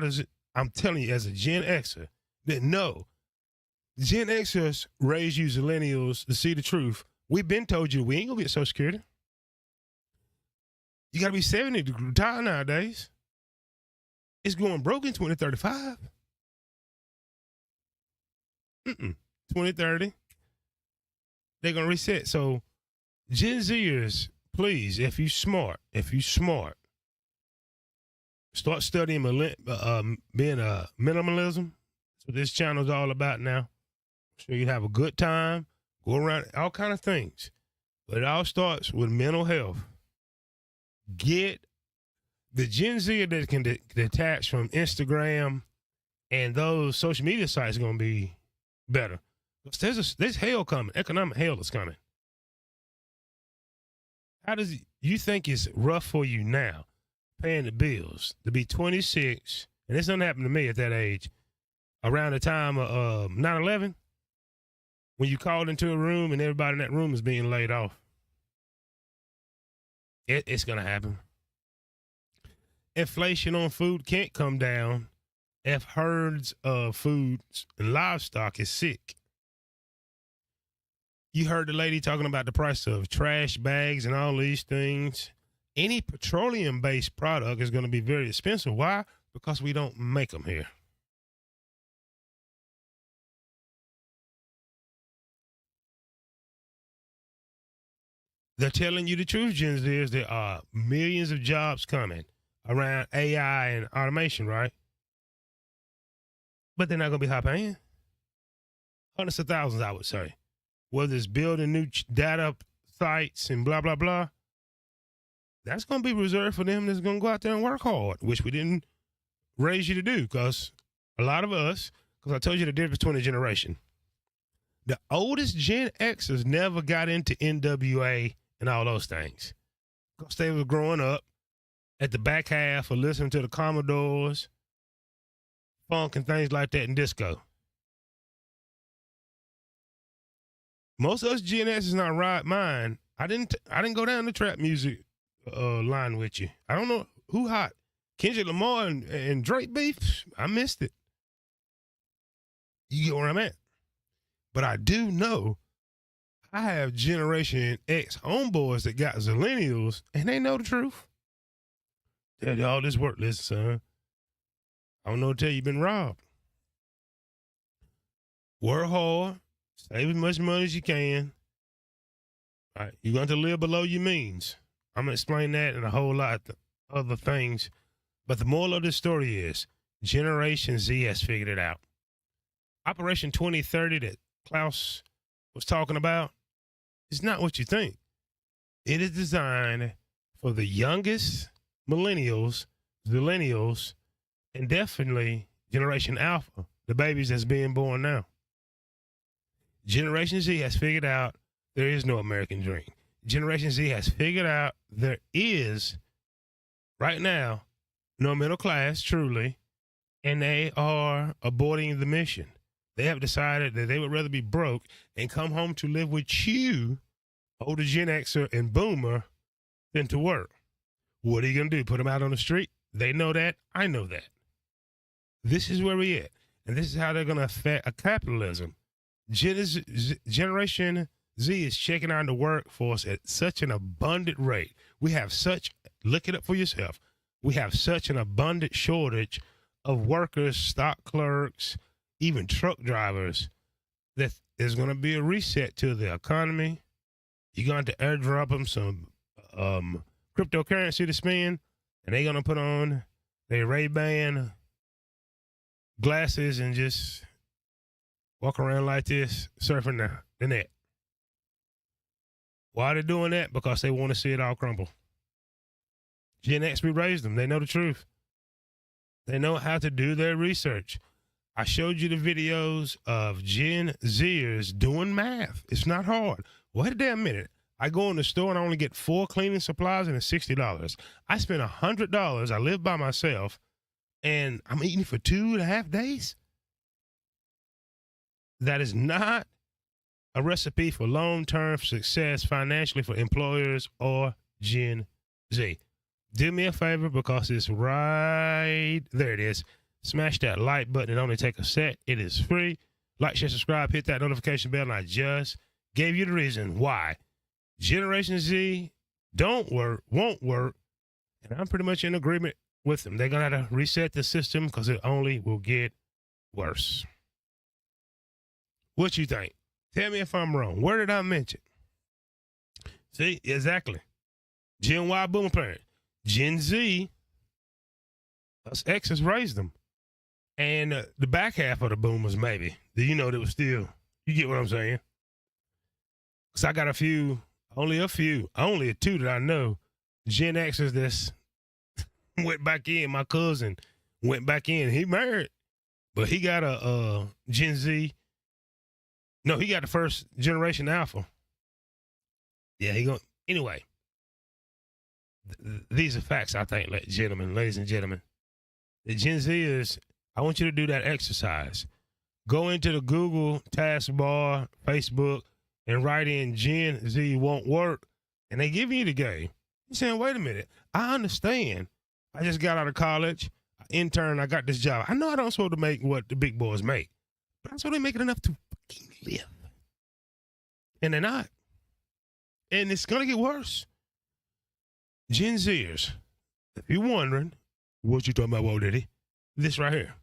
I'm telling you as a Gen Xer that no, Gen Xers raised you zillennials to see the truth. We've been told you we ain't gonna get Social Security. You gotta be 70 to retire nowadays. It's going broke in 2035. 2030. They're gonna reset. So Gen Zers, please, if you smart, start studying being minimalism. That's what this channel's all about now. So you have a good time, go around, all kind of things. But it all starts with mental health. Get the Gen Z that can detach from Instagram and those social media sites are going to be better. There's hell coming. Economic hell is coming. How does you think it's rough for you now, paying the bills, to be 26, and this doesn't happen to me at that age, around the time of 9/11, when you called into a room and everybody in that room is being laid off? It's going to happen. Inflation on food can't come down if herds of foods and livestock is sick. You heard the lady talking about the price of trash bags and all these things. Any petroleum-based product is going to be very expensive. Why? Because we don't make them here. They're telling you the truth, Gen Zers. There are millions of jobs coming. around AI and automation, right? But they're not going to be high paying. Hundreds of thousands, I would say. Whether it's building new data sites and blah, blah, blah, that's going to be reserved for them that's going to go out there and work hard, which we didn't raise you to do, because a lot of us, because I told you the difference between a generation. The oldest Gen Xers never got into NWA and all those things because they were growing up at the back half of listening to the Commodores, funk and things like that, and disco. Most of us Gen X is not right mind. I didn't go down the trap music line with you. I don't know who hot. Kendrick Lamar and Drake beef. I missed it. You get where I'm at. But I do know I have Generation X homeboys that got zillennials, and they know the truth. Daddy, all this work, listen, son. I don't know to tell you, you've been robbed. Work hard, save as much money as you can. All right, you're going to live below your means. I'm going to explain that and a whole lot of other things. But the moral of this story is Generation Z has figured it out. Operation 2030 that Klaus was talking about is not what you think. It is designed for the youngest millennials, zillennials, and definitely Generation Alpha, the babies that's being born now. Generation Z has figured out there is no American dream. Generation Z has figured out there is, right now, no middle class, truly, and they are aborting the mission. They have decided that they would rather be broke and come home to live with you, older Gen Xer and Boomer, than to work. What are you going to do? Put them out on the street? They know that. I know that. This is where we at. And this is how they're going to affect a capitalism. Generation Z is checking out the workforce at such an abundant rate. We have such, look it up for yourself. We have such an abundant shortage of workers, stock clerks, even truck drivers, that there's going to be a reset to the economy. You're going to airdrop them some cryptocurrency to spend, and they're going to put on their Ray-Ban glasses and just walk around like this, surfing the net. Why are they doing that? Because they want to see it all crumble. Gen X, we raised them. They know the truth. They know how to do their research. I showed you the videos of Gen Zers doing math. It's not hard. Wait a damn minute. I go in the store and I only get 4 cleaning supplies and it's $60. I spend $100. I live by myself and I'm eating for 2.5 days. That is not a recipe for long-term success financially for employers or Gen Z. Do me a favor, because it's right there. It is. Smash that like button. It only take a sec. It is free. Like, share, subscribe, hit that notification bell. And I just gave you the reason why Generation Z don't work, won't work. And I'm pretty much in agreement with them. They're going to have to reset the system because it only will get worse. What you think? Tell me if I'm wrong. Where did I mention? See, exactly. Gen Y boomer parent. Gen Z, us X's raised them. And the back half of the boomers, maybe. You know, they were still, you get what I'm saying? Because I got only two that I know, Gen X's that's went back in. My cousin went back in. He married, but he got a Gen Z. No, he got the first generation Alpha. Yeah, anyway. These are facts, I think, ladies and gentlemen. The Gen Z is, I want you to do that exercise. Go into the Google taskbar, Facebook, and write in Gen Z won't work, and they give you the game. You're saying, wait a minute, I understand. I just got out of college, intern, I got this job. I know I don't supposed to make what the big boys make, but I'm supposed to make it enough to fucking live. And they're not. And it's going to get worse. Gen Zers, if you're wondering, what you talking about, Walt Diddy? This right here.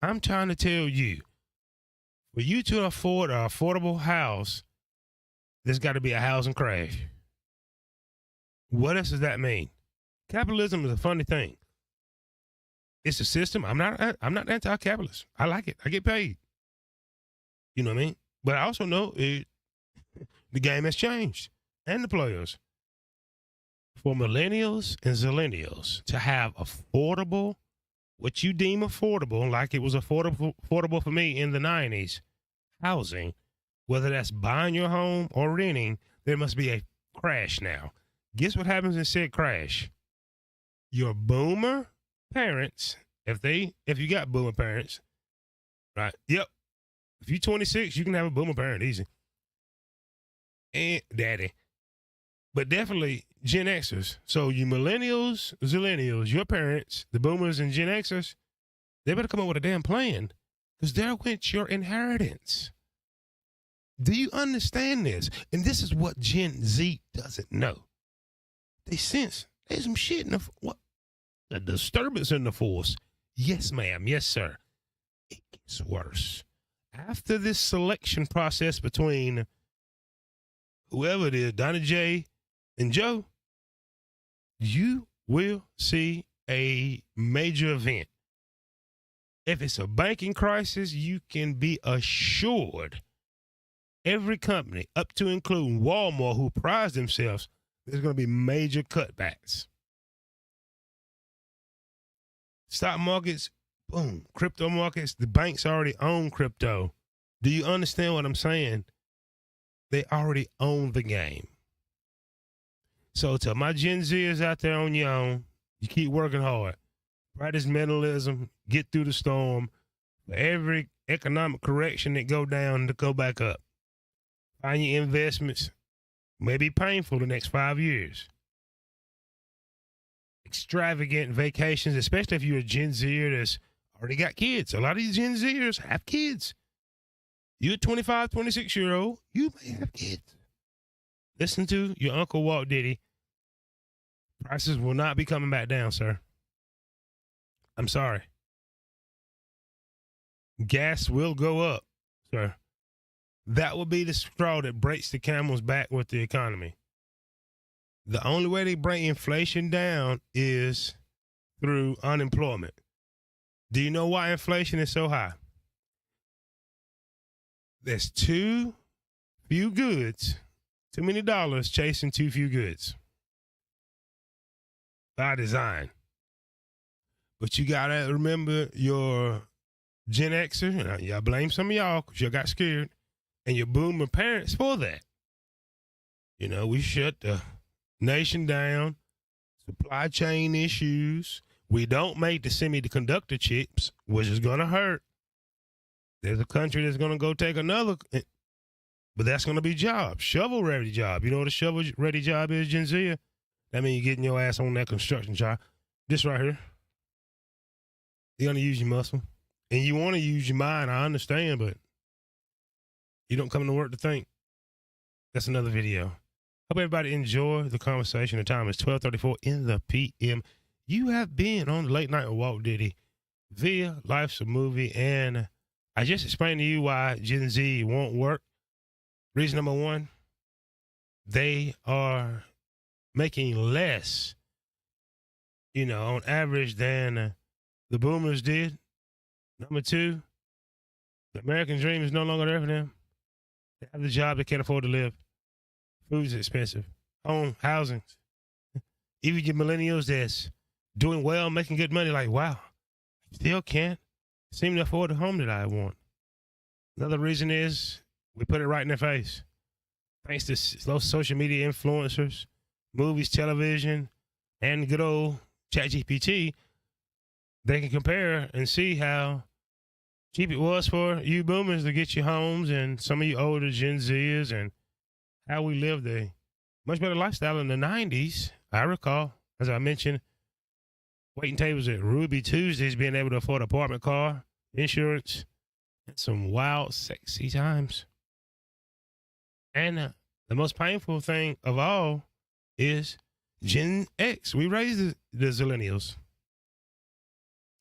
I'm trying to tell you, for you to afford an affordable house, there's got to be a housing crash. What else does that mean? Capitalism is a funny thing. It's a system. I'm not anti-capitalist. I like it. I get paid. You know what I mean? But I also know the game has changed and the players. For millennials and zillennials to have affordable, what you deem affordable, like it was affordable for me in the 90s, housing, whether that's buying your home or renting, there must be a crash now. Guess what happens in said crash? Your boomer parents, if you got boomer parents, right? Yep. If you're 26, you can have a boomer parent easy. And daddy. But definitely Gen Xers. So you millennials, zillennials, your parents, the boomers and Gen Xers, they better come up with a damn plan because there went your inheritance. Do you understand this? And this is what Gen Z doesn't know. They sense there's some shit in a disturbance in the force. Yes, ma'am. Yes, sir. It gets worse. After this selection process between whoever it is, Donna J and Joe, you will see a major event. If it's a banking crisis, you can be assured every company, up to including Walmart, who prides themselves, there's going to be major cutbacks. Stock markets, boom. Crypto markets, the banks already own crypto. Do you understand what I'm saying? They already own the game. So to my Gen Zers out there on your own, you keep working hard. Practice mentalism, get through the storm. For every economic correction that go down to go back up. Find your investments. May be painful the next 5 years. Extravagant vacations, especially if you're a Gen Zer that's already got kids. A lot of these Gen Zers have kids. You're a 25, 26-year-old, you may have kids. Listen to your Uncle Walt Diddy. Prices will not be coming back down, sir. I'm sorry. Gas will go up, sir. That will be the straw that breaks the camel's back with the economy. The only way they bring inflation down is through unemployment. Do you know why inflation is so high? There's too few goods, too many dollars chasing too few goods. By design. But you got to remember your Gen Xer, and I blame some of y'all because you got scared, and your boomer parents for that. You know, we shut the nation down, supply chain issues. We don't make the semiconductor chips, which is going to hurt. There's a country that's going to go take another, but that's going to be jobs, shovel-ready job. You know what a shovel-ready job is, Gen Z? That means you're getting your ass on that construction job. This right here. You're going to use your muscle. And you want to use your mind, I understand, but you don't come to work to think. That's another video. Hope everybody enjoy the conversation. The time is 12:34 in the p.m. You have been on the Late Night with Walt Diddy via Life's a Movie, and I just explained to you why Gen Z won't work. Reason number one, they are making less, on average than the boomers did. Number two, the American dream is no longer there for them. They have the job, they can't afford to live. Food is expensive. Home, housing. Even your millennials that's doing well, making good money, like, wow, still can't seem to afford the home that I want. Another reason is we put it right in their face. Thanks to those social media influencers, movies, television, and good old ChatGPT, they can compare and see how cheap it was for you boomers to get your homes and some of you older Gen Zers and how we lived a much better lifestyle in the 90s. I recall, as I mentioned, waiting tables at Ruby Tuesdays, being able to afford an apartment car, insurance, and some wild, sexy times. And the most painful thing of all is Gen X. We raised the Zillennials.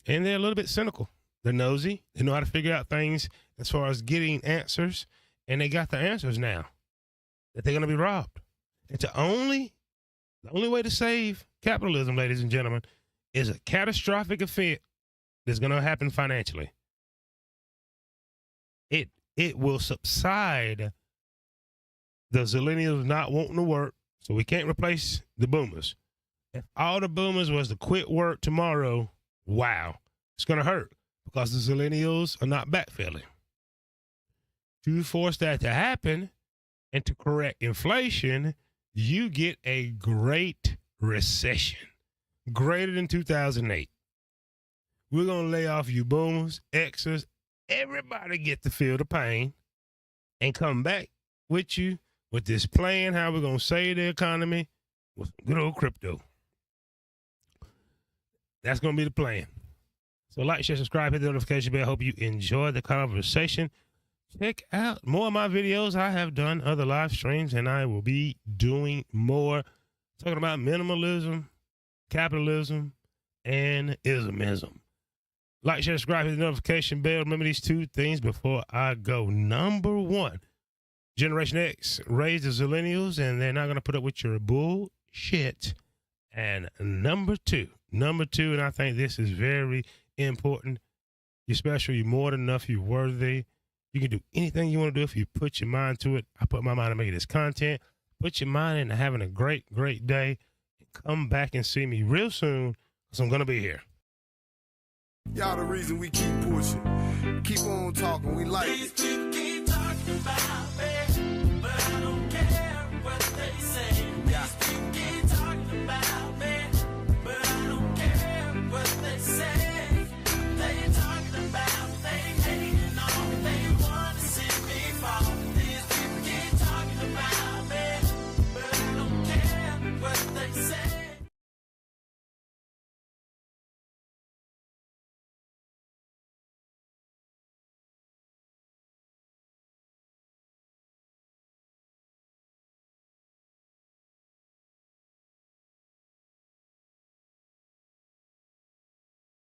And they're a little bit cynical. They're nosy. They know how to figure out things as far as getting answers. And they got the answers now that they're going to be robbed. And the The only way to save capitalism, ladies and gentlemen, is a catastrophic event that's going to happen financially. It will subside the zillennials not wanting to work, so we can't replace the boomers. If all the boomers was to quit work tomorrow, wow, it's going to hurt because the zillennials are not backfilling. To force that to happen and to correct inflation, you get a great recession, greater than 2008. We're going to lay off you boomers, Xers, everybody get to feel the pain and come back with you with this plan, how we're going to save the economy with good old crypto. That's going to be the plan. So like, share, subscribe, hit the notification bell. Hope you enjoy the conversation. Check out more of my videos. I have done other live streams, and I will be doing more, talking about minimalism, capitalism, and ismism. Like, share, subscribe, hit the notification bell. Remember these two things before I go. Number one, Generation X raised the zillennials, and they're not going to put up with your bullshit. And number two, and I think this is very important. You're special. You're more than enough. You're worthy. You can do anything you want to do if you put your mind to it. I put my mind to making this content. Put your mind into having a great, great day. Come back and see me real soon because I'm going to be here. Y'all the reason we keep pushing. Keep on talking. We like it. These people keep talking about